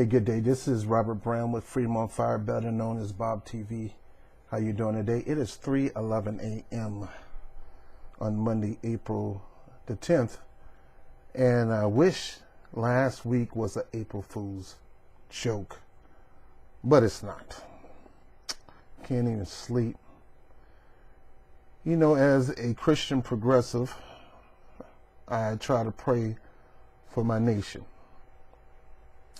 Hey, good day. This is Robert Brown with Freedom on Fire, better known as Bob TV. How you doing today? It is 3:11 a.m. on Monday, April the 10th. And I wish last week was an April Fool's joke, but it's not. Can't even sleep. You know, as a Christian progressive, I try to pray for my nation.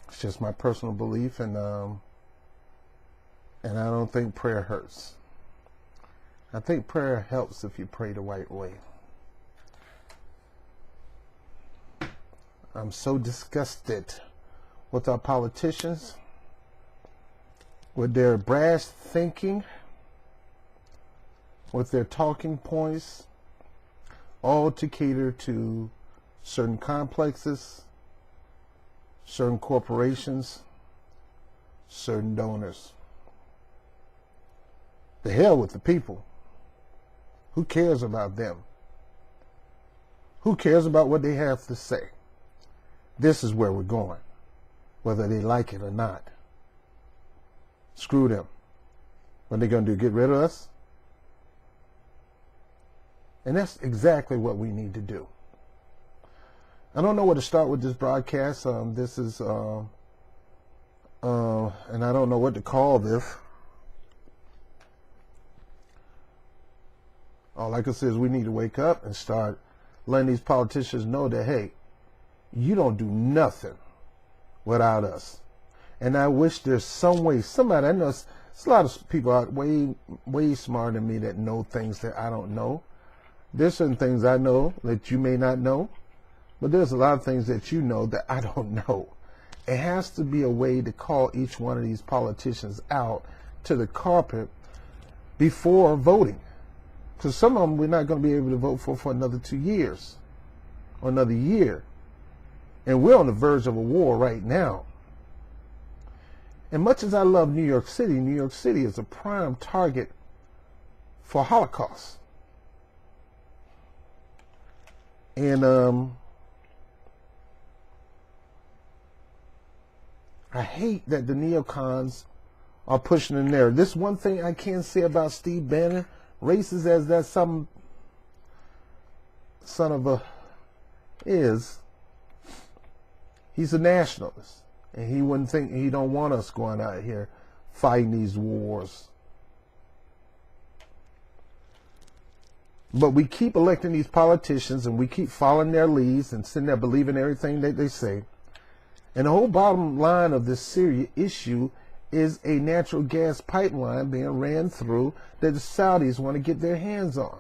It's just my personal belief, and I don't think prayer hurts. I think prayer helps if you pray the right way. I'm so disgusted with our politicians, with their brash thinking, with their talking points, all to cater to certain complexes, certain corporations, certain donors. The hell with the people. Who cares about them? Who cares about what they have to say? This is where we're going, whether they like it or not. Screw them. What are they going to do, get rid of us? And that's exactly what we need to do. I don't know where to start with this broadcast. This is, and I don't know what to call this. All I can say is we need to wake up and start letting these politicians know that, hey, you don't do nothing without us. And I wish there's some way, somebody, I know there's a lot of people out way smarter than me that know things that I don't know. There's certain things I know that you may not know. But there's a lot of things that you know that I don't know. It has to be a way to call each one of these politicians out to the carpet before voting. Because some of them we're not going to be able to vote for another 2 years or another year. And we're on the verge of a war right now. And much as I love New York City is a prime target for Holocaust. And I hate that the neocons are pushing the narrative. This one thing I can say about Steve Bannon, racist as that some son of a is, he's a nationalist. And he wouldn't think, he don't want us going out here fighting these wars. But we keep electing these politicians and we keep following their leads and sitting there believing everything that they say. And the whole bottom line of this Syria issue is a natural gas pipeline being ran through that the Saudis want to get their hands on.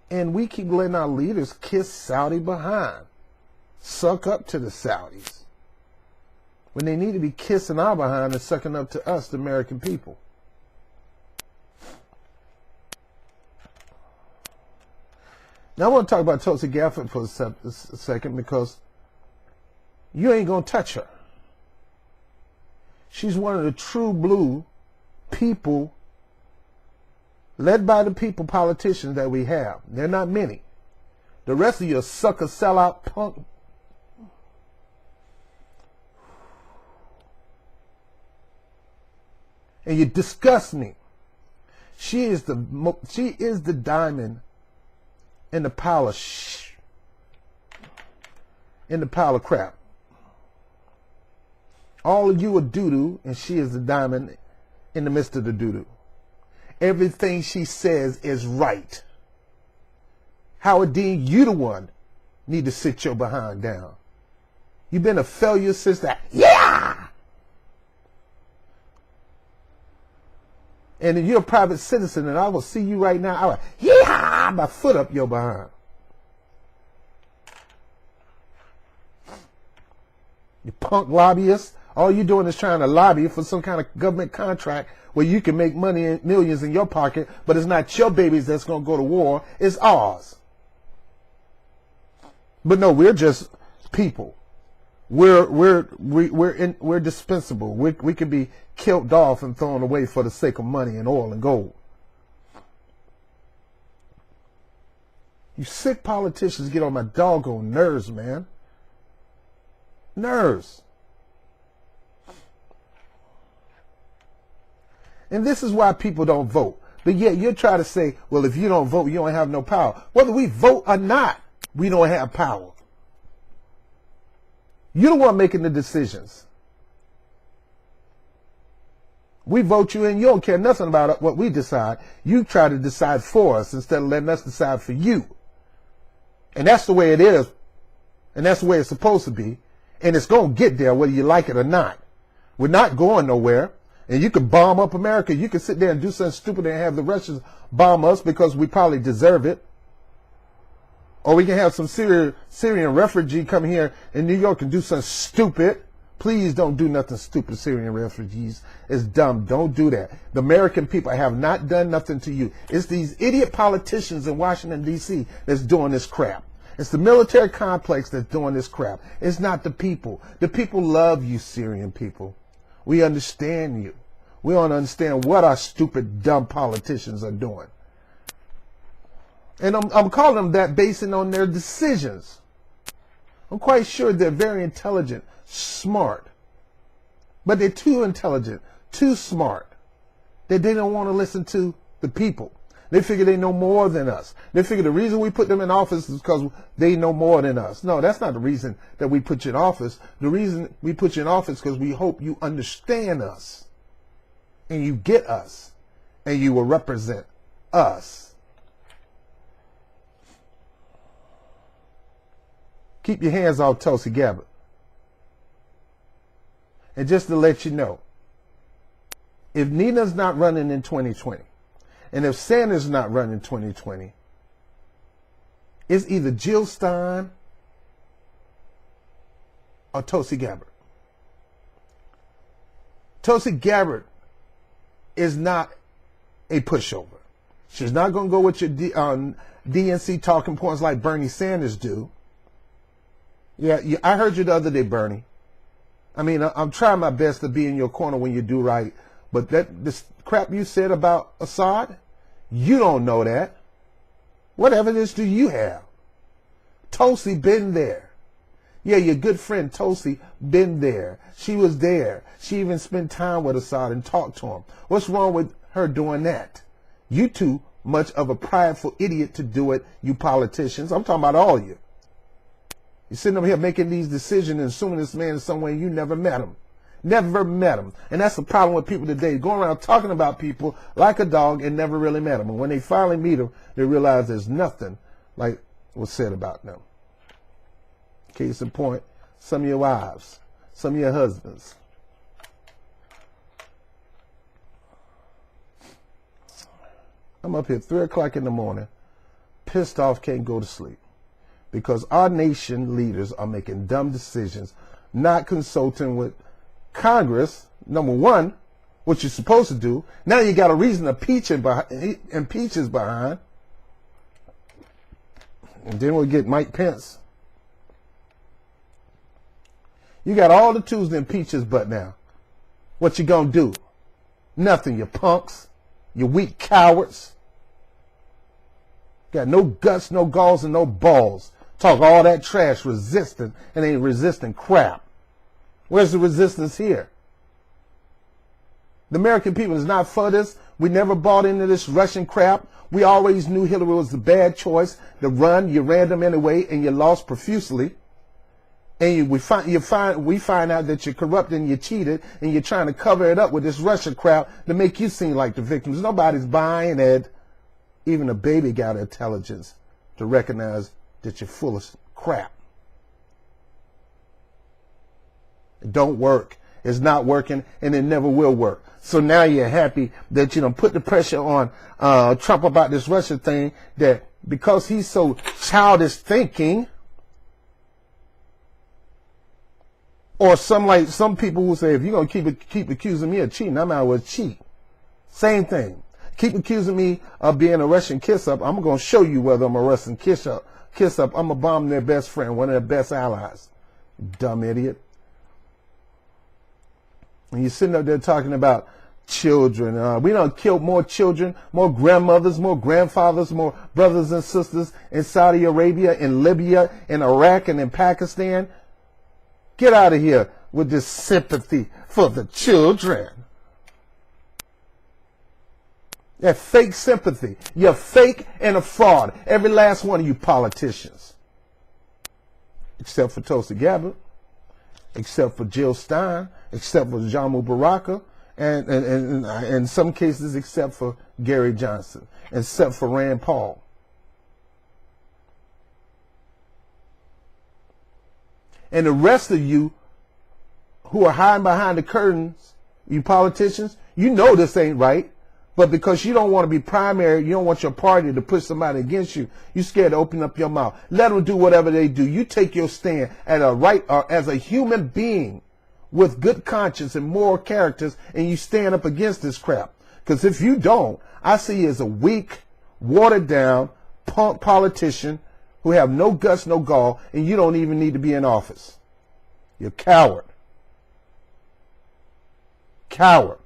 And we keep letting our leaders kiss Saudi behind, suck up to the Saudis, when they need to be kissing our behind and sucking up to us, the American people. Now I want to talk about Tulsi Gabbard for a second, because you ain't going to touch her. She's one of the true blue people, led by the people politicians that we have. They're not many. The rest of you are sucker, sellout, punk. And you disgust me. She is the diamond in the pile of crap. All of you are doo-doo, and she is the diamond in the midst of the doo-doo. Everything she says is right. Howard Dean, you the one need to sit your behind down. You've been a failure since that. Yeah! And if you're a private citizen and I will see you right now, I will, yeah, my foot up your behind. You punk lobbyists. All you're doing is trying to lobby for some kind of government contract where you can make money in millions in your pocket, but it's not your babies that's going to go to war. It's ours. But no, we're just people. We're dispensable. We can be killed off and thrown away for the sake of money and oil and gold. You sick politicians get on my doggone nerves, man. Nerves. And this is why people don't vote. But yet you're trying to say, well, if you don't vote, you don't have no power. Whether we vote or not, we don't have power. You're the one making the decisions. We vote you in. You don't care nothing about what we decide. You try to decide for us instead of letting us decide for you. And that's the way it is. And that's the way it's supposed to be. And it's going to get there whether you like it or not. We're not going nowhere. And you can bomb up America. You can sit there and do something stupid and have the Russians bomb us because we probably deserve it. Or we can have some Syrian refugee come here in New York and do something stupid. Please don't do nothing stupid, Syrian refugees. It's dumb. Don't do that. The American people have not done nothing to you. It's these idiot politicians in Washington, D.C. that's doing this crap. It's the military complex that's doing this crap. It's not the people. The people love you, Syrian people. We understand you. We don't understand what our stupid, dumb politicians are doing. And I'm calling them that basing on their decisions. I'm quite sure they're very intelligent, smart. But they're too intelligent, too smart, that they don't want to listen to the people. They figure they know more than us. They figure the reason we put them in office is because they know more than us. No, that's not the reason that we put you in office. The reason we put you in office is because we hope you understand us and you get us and you will represent us. Keep your hands off Tulsi Gabbard. And just to let you know, if Nina's not running in 2020, and if Sanders not running in 2020, it's either Jill Stein or Tulsi Gabbard. Tulsi Gabbard is not a pushover. She's not going to go with your DNC talking points like Bernie Sanders do. Yeah, I heard you the other day, Bernie. I mean, I'm trying my best to be in your corner when you do right. But this crap you said about Assad, you don't know that. What evidence do you have? Tulsi been there. Yeah, your good friend Tulsi been there. She was there. She even spent time with Assad and talked to him. What's wrong with her doing that? You too much of a prideful idiot to do it, you politicians. I'm talking about all of you. You're sitting over here making these decisions and assuming this man is somewhere you never met him. Never met him. And that's the problem with people today. Going around talking about people like a dog and never really met them. And when they finally meet them, they realize there's nothing like was said about them. Case in point, some of your wives, some of your husbands. I'm up here 3 o'clock in the morning, pissed off, can't go to sleep. Because our nation leaders are making dumb decisions, not consulting with Congress, number one, what you're supposed to do. Now you got a reason to impeach us behind. And then we'll get Mike Pence. You got all the tools to impeach his butt now. What you gonna do? Nothing, you punks. You weak cowards. Got no guts, no galls, and no balls. Talk all that trash, resisting, and ain't resisting crap. Where's the resistance here? The American people is not for this. We never bought into this Russian crap. We always knew Hillary was the bad choice to run. You ran them anyway, and you lost profusely. And we find out that you're corrupt and you cheated, and you're trying to cover it up with this Russian crap to make you seem like the victims. Nobody's buying it. Even a baby got intelligence to recognize that you're full of crap. It don't work. It's not working, and it never will work. So now you're happy that you put the pressure on Trump about this Russia thing, that because he's so childish thinking, or some people who say, if you're gonna keep accusing me of cheating, I'm out with cheat. Same thing. Keep accusing me of being a Russian kiss-up. I'm going to show you whether I'm a Russian kiss-up. I'm going to bomb their best friend, one of their best allies. Dumb idiot. And you're sitting up there talking about children. We done killed more children, more grandmothers, more grandfathers, more brothers and sisters in Saudi Arabia, in Libya, in Iraq, and in Pakistan. Get out of here with this sympathy for the children. That fake sympathy. You're fake and a fraud. Every last one of you politicians. Except for Tulsi Gabbard. Except for Jill Stein. Except for Jamu Baraka. And in some cases, except for Gary Johnson. Except for Rand Paul. And the rest of you who are hiding behind the curtains, you politicians, you know this ain't right. But because you don't want to be primary, you don't want your party to push somebody against you, you're scared to open up your mouth. Let them do whatever they do. You take your stand at a right, or as a human being with good conscience and moral characters, and you stand up against this crap. Because if you don't, I see you as a weak, watered down, punk politician who have no guts, no gall, and you don't even need to be in office. You're a coward. Coward.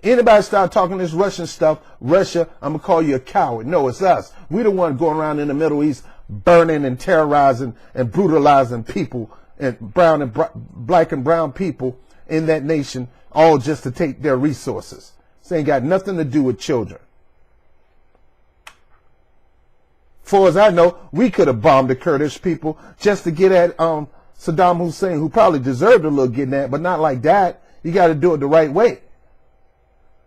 Anybody start talking this Russian stuff, Russia, I'm going to call you a coward. No, it's us. We the one going around in the Middle East burning and terrorizing and brutalizing people, and black and brown people in that nation, all just to take their resources. This ain't got nothing to do with children. Far as I know, we could have bombed the Kurdish people just to get at Saddam Hussein, who probably deserved a little getting at, but not like that. You got to do it the right way.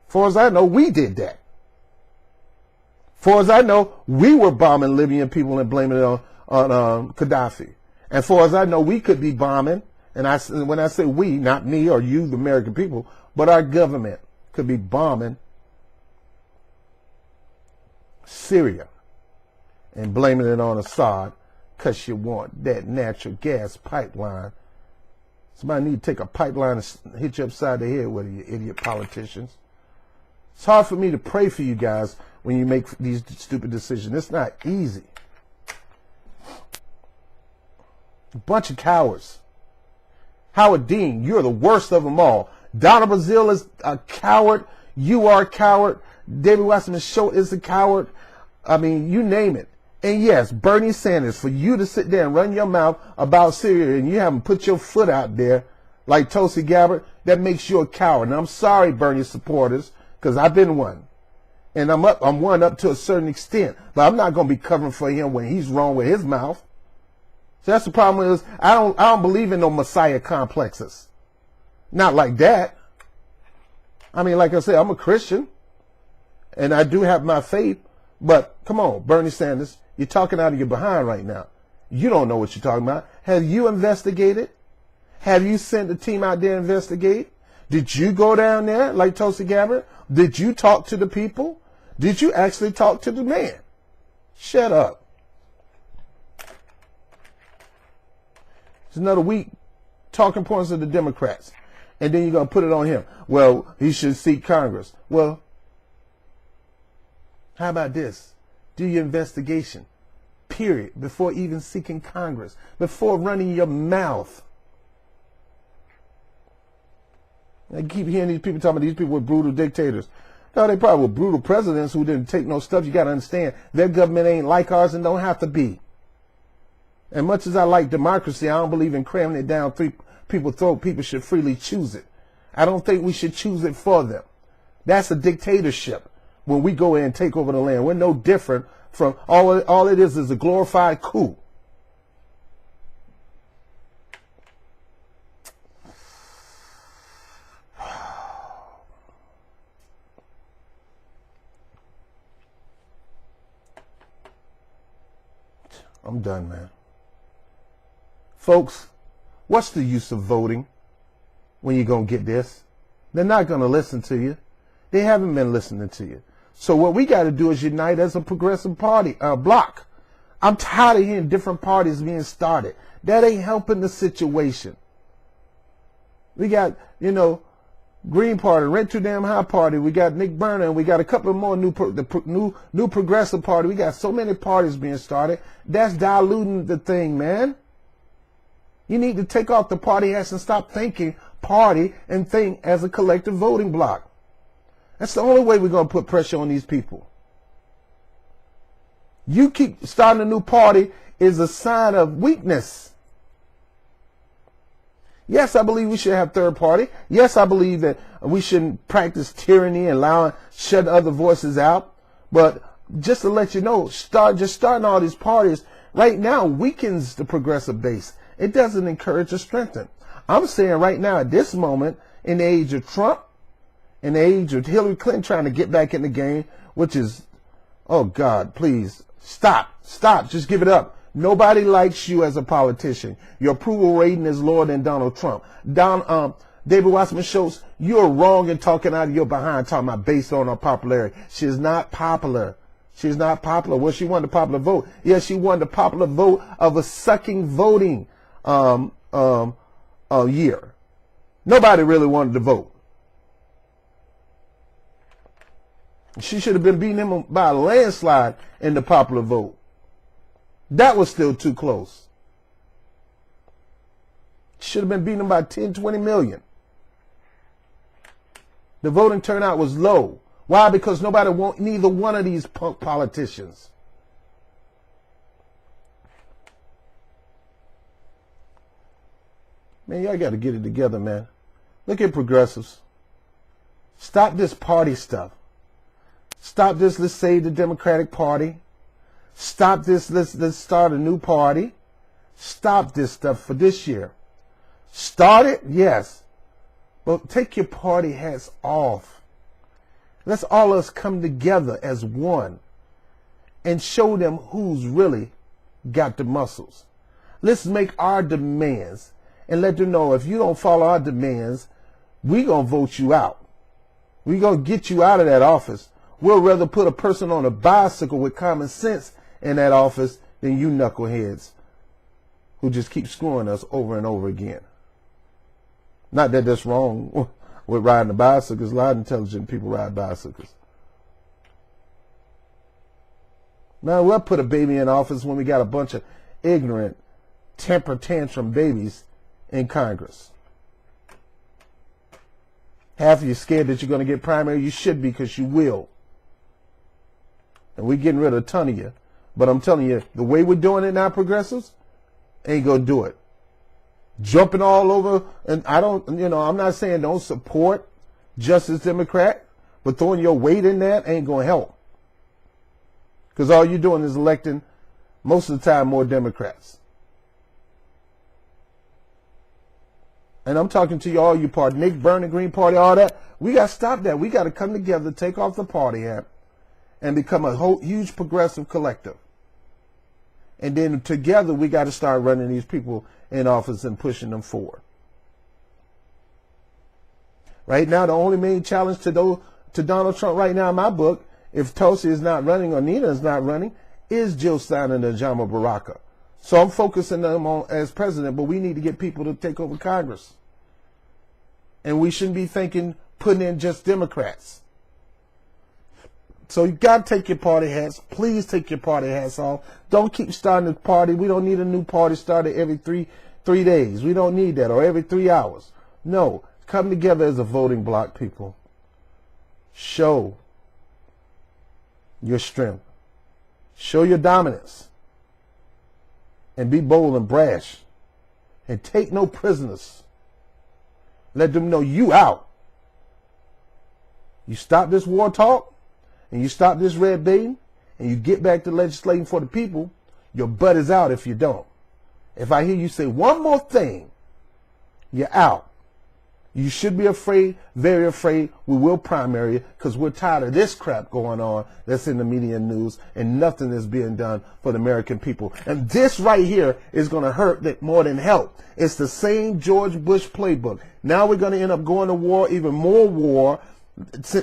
Far as I know, we did that. Far as I know, we were bombing Libyan people and blaming it on Gaddafi. And far as I know, we could be bombing, and when I say we, not me or you, the American people, but our government could be bombing Syria and blaming it on Assad because you want that natural gas pipeline. Somebody need to take a pipeline and hit you upside the head with it, you idiot politicians. It's hard for me to pray for you guys when you make these stupid decisions. It's not easy. A bunch of cowards. Howard Dean, you're the worst of them all. Donna Brazile is a coward. You are a coward. David Wasserman Schultz is a coward. I mean, you name it. And yes, Bernie Sanders, for you to sit there and run your mouth about Syria and you haven't put your foot out there like Tulsi Gabbard, that makes you a coward. And I'm sorry, Bernie supporters, because I've been one. And I'm one up to a certain extent. But I'm not going to be covering for him when he's wrong with his mouth. So that's the problem is I don't believe in no Messiah complexes. Not like that. I mean, like I said, I'm a Christian. And I do have my faith. But come on, Bernie Sanders, you're talking out of your behind right now. You don't know what you're talking about. Have you investigated? Have you sent a team out there to investigate? Did you go down there like Tulsi Gabbard? Did you talk to the people? Did you actually talk to the man? Shut up. It's another week talking points of the Democrats. And then you're going to put it on him. Well, he should seek Congress. Well, how about this? Do your investigation, period, before even seeking Congress, before running your mouth. I keep hearing these people talking about these people were brutal dictators. No, they probably were brutal presidents who didn't take no stuff. You got to understand, their government ain't like ours and don't have to be. And much as I like democracy, I don't believe in cramming it down people's throat. People should freely choose it. I don't think we should choose it for them. That's a dictatorship when we go in and take over the land. We're no different from, all it is a glorified coup. I'm done, man. Folks, what's the use of voting when you're going to get this? They're not going to listen to you. They haven't been listening to you. So what we got to do is unite as a progressive party, block. I'm tired of hearing different parties being started. That ain't helping the situation. We got, Green Party, Rent Too Damn High Party. We got Nick Berner, and we got a couple more new Progressive Party. We got so many parties being started. That's diluting the thing, man. You need to take off the party hats and stop thinking party and think as a collective voting bloc. That's the only way we're going to put pressure on these people. You keep starting a new party is a sign of weakness. Yes, I believe we should have third party. Yes, I believe that we shouldn't practice tyranny and allowing shut other voices out. But just to let you know, starting all these parties right now weakens the progressive base. It doesn't encourage or strengthen. I'm saying right now, at this moment, in the age of Trump, in the age of Hillary Clinton trying to get back in the game, which is, oh God, please, stop, just give it up. Nobody likes you as a politician. Your approval rating is lower than Donald Trump. David Wasserman Schultz, you're wrong in talking out of your behind, talking about based on her popularity. She is not popular. She's not popular. Well, she won the popular vote. Yes, she won the popular vote of a sucking voting year. Nobody really wanted to vote. She should have been beating him by a landslide in the popular vote. That was still too close. Should have been beating him by 10, 20 million. The voting turnout was low. Why? Because nobody wants neither one of these punk politicians. Man, y'all got to get it together, man. Look at progressives. Stop this party stuff. Stop this, let's save the Democratic Party. Stop this, let's start a new party. Stop this stuff for this year. Start it, yes. But take your party hats off. Let's all us come together as one and show them who's really got the muscles. Let's make our demands and let them know if you don't follow our demands, we're going to vote you out. We're going to get you out of that office. We'll rather put a person on a bicycle with common sense in that office than you knuckleheads who just keep screwing us over and over again. Not that that's wrong with riding a bicycle, because a lot of intelligent people ride bicycles. Now, we'll put a baby in office when we got a bunch of ignorant, temper tantrum babies in Congress. Half of you scared that you're going to get primary. You should be, because you will. And we're getting rid of a ton of you. But I'm telling you, the way we're doing it now, progressives, ain't going to do it. Jumping all over, and I'm not saying don't support Justice Democrat, but throwing your weight in that ain't going to help. Because all you're doing is electing, most of the time, more Democrats. And I'm talking to you, all you party, Nick, Bernie, Green Party, all that. We got to stop that. We got to come together, take off the party hat, and become a whole huge progressive collective. And then together we got to start running these people in office and pushing them forward. Right now, the only main challenge to Donald Trump right now in my book, if Tulsi is not running or Nina is not running, is Jill Stein and Najama Baraka. So I'm focusing them on as president, but we need to get people to take over Congress. And we shouldn't be putting in just Democrats. So you got to take your party hats. Please take your party hats off. Don't keep starting the party. We don't need a new party started every three days. We don't need that, or every 3 hours. No, come together as a voting bloc, people. Show your strength. Show your dominance. And be bold and brash. And take no prisoners. Let them know you out. You stop this war talk, and you stop this red baiting, and you get back to legislating for the people, your butt is out if you don't. If I hear you say one more thing, you're out. You should be afraid, very afraid. We will primary you because we're tired of this crap going on that's in the media and news, and nothing is being done for the American people. And this right here is going to hurt more than help. It's the same George Bush playbook. Now we're going to end up going to war, even more war,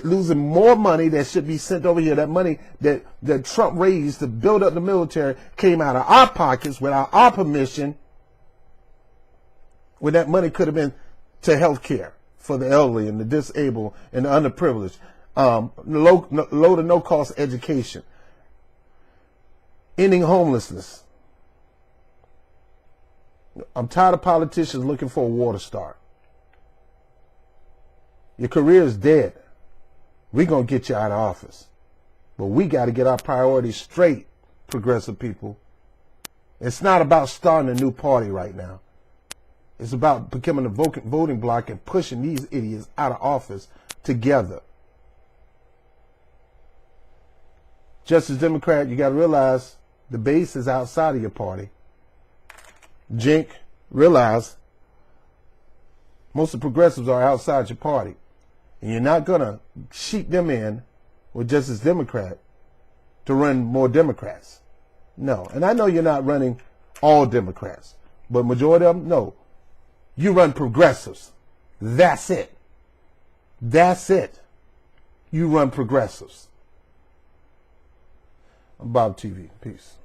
losing more money that should be sent over here. That money that Trump raised to build up the military came out of our pockets without our permission, when that money could have been to health care for the elderly and the disabled and the underprivileged, low to no cost education, ending homelessness. I'm tired of politicians looking for a war to start. Your career is dead. We're going to get you out of office. But we got to get our priorities straight, progressive people. It's not about starting a new party right now. It's about becoming a voting bloc and pushing these idiots out of office together. Justice Democrat, you got to realize the base is outside of your party. Jink, realize most of the progressives are outside your party. And you're not going to sheep them in with Justice Democrat to run more Democrats. No. And I know you're not running all Democrats, but majority of them, no. You run progressives. That's it. That's it. You run progressives. I'm Bob TV. Peace.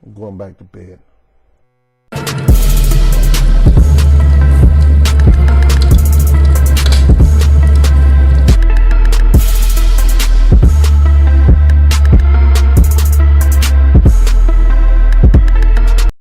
I'm going back to bed.